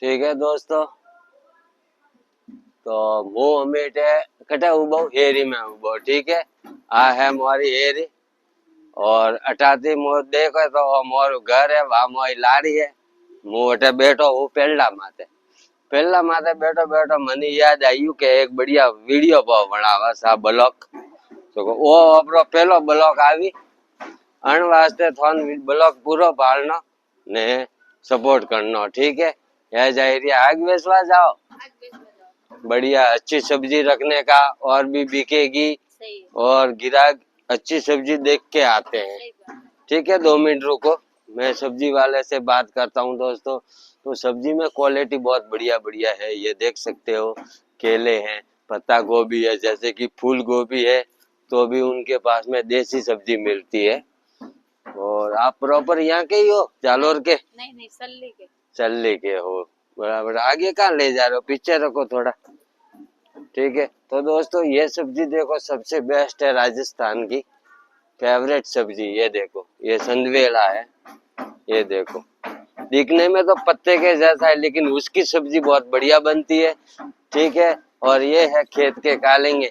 ठीक है दोस्तों, तो वो अमेटे कटे उबो हेरी में उबो। ठीक है, आ है मोरी हेरी और अटाती मोर देखो तो मोर घर है, वहां मोरी लारी है। मुँह अटे बैठो हूँ पेला माथे बैठो बैठो मनी याद आयु के एक बढ़िया वीडियो बनावा सा ब्लॉग। तो वो अपनो पहलो ब्लॉग आवी अण वास्ते थोन ब्लॉग पूरो पालनो ने सपोर्ट करनो। ठीक है, यह जाए आग बेचवा जाओ, बढ़िया अच्छी सब्जी रखने का और भी बिकेगी और गिराक अच्छी सब्जी देख के आते हैं। ठीक है, 2 मिनट रुको, मैं सब्जी वाले से बात करता हूँ दोस्तों। तो सब्जी में क्वालिटी बहुत बढ़िया बढ़िया है, ये देख सकते हो। केले हैं, पत्ता गोभी है, जैसे कि फूल गोभी है, तो भी उनके पास में देसी सब्जी मिलती है। और आप प्रॉपर यहाँ के ही हो, जालोर के? नहीं सल्ली के हो, बराबर। आगे कहाँ ले जा रहे हो, पीछे रखो थोड़ा। ठीक है, तो दोस्तों ये सब्जी देखो सबसे बेस्ट है राजस्थान की फेवरेट सब्जी। ये देखो, ये संदवेला है, ये देखो दिखने में तो पत्ते के जैसा है, लेकिन उसकी सब्जी बहुत बढ़िया बनती है। ठीक है, और ये है खेत के कालिंगे,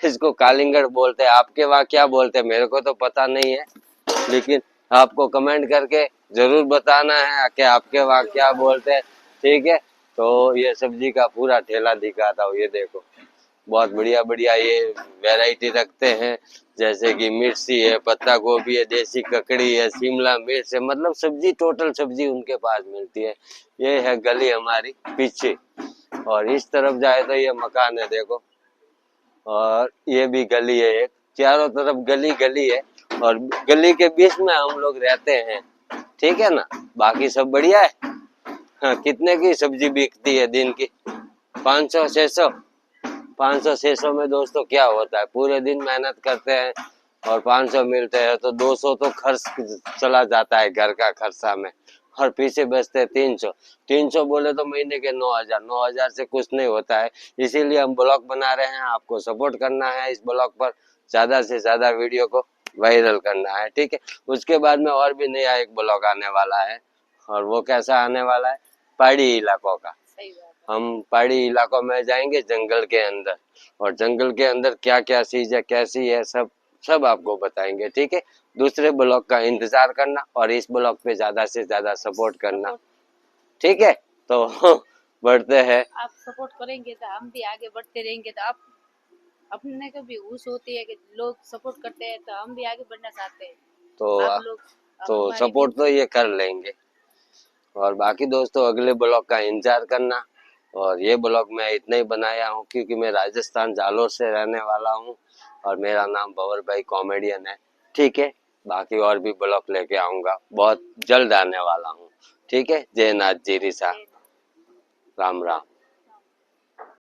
इसको कालिंगड़ बोलते हैं। आपके वहाँ क्या बोलते हैं मेरे को तो पता नहीं है, लेकिन आपको कमेंट करके जरूर बताना है कि आपके वहाँ क्या बोलते हैं। ठीक है, तो ये सब्जी का पूरा ठेला दिखाता हूँ। ये देखो बहुत बढ़िया बढ़िया ये वैरायटी रखते हैं, जैसे कि मिर्ची है, पत्ता गोभी है, देसी ककड़ी है, शिमला मिर्च है, मतलब सब्जी टोटल सब्जी उनके पास मिलती है। ये है गली हमारी पीछे, और इस तरफ जाए तो ये मकान है देखो, और ये भी गली है एक, चारों तरफ गली गली है, और गली के बीच में हम लोग रहते हैं। ठीक है ना, बाकी सब बढ़िया है। हाँ, कितने की सब्जी बिकती है दिन की? 500 600? 500 600 में दोस्तों क्या होता है, पूरे दिन मेहनत करते हैं और 500 मिलते हैं, तो 200 तो खर्च चला जाता है घर का खर्चा में, और पीछे बचते हैं 300। 300 बोले तो महीने के 9,000, 9,000 से कुछ नहीं होता है। इसीलिए हम ब्लॉग बना रहे हैं, आपको सपोर्ट करना है इस ब्लॉग पर, ज्यादा से ज्यादा वीडियो को वायरल करना है। ठीक है, उसके बाद में और भी नया एक ब्लॉग आने वाला है, और वो कैसा आने वाला है, पहाड़ी इलाकों का। हम पहाड़ी इलाकों में जाएंगे, जंगल के अंदर, और जंगल के अंदर क्या क्या चीज है, कैसी है, सब सब आपको बताएंगे। ठीक है, दूसरे ब्लॉग का इंतजार करना और इस ब्लॉग पे ज्यादा से ज्यादा सपोर्ट करना। ठीक है, तो बढ़ते हैं। आप सपोर्ट करेंगे तो हम भी आगे बढ़ते रहेंगे, तो आप अपने को भी हुश होती है कि लोग सपोर्ट करते हैं, तो हम भी आगे बढ़ना चाहते हैं। आप लोग तो सपोर्ट तो ये कर लेंगे, और बाकी दोस्तों अगले ब्लॉग का इंतजार करना। और ये ब्लॉग मैं इतना ही बनाया हूँ क्योंकि मैं राजस्थान जालोर से रहने वाला हूँ, और मेरा नाम भंवर भाई कॉमेडियन है। ठीक है, बाकी और भी ब्लॉग लेके आऊंगा, बहुत जल्द आने वाला हूँ। ठीक है, जय नाथ जी रिसा, राम राम।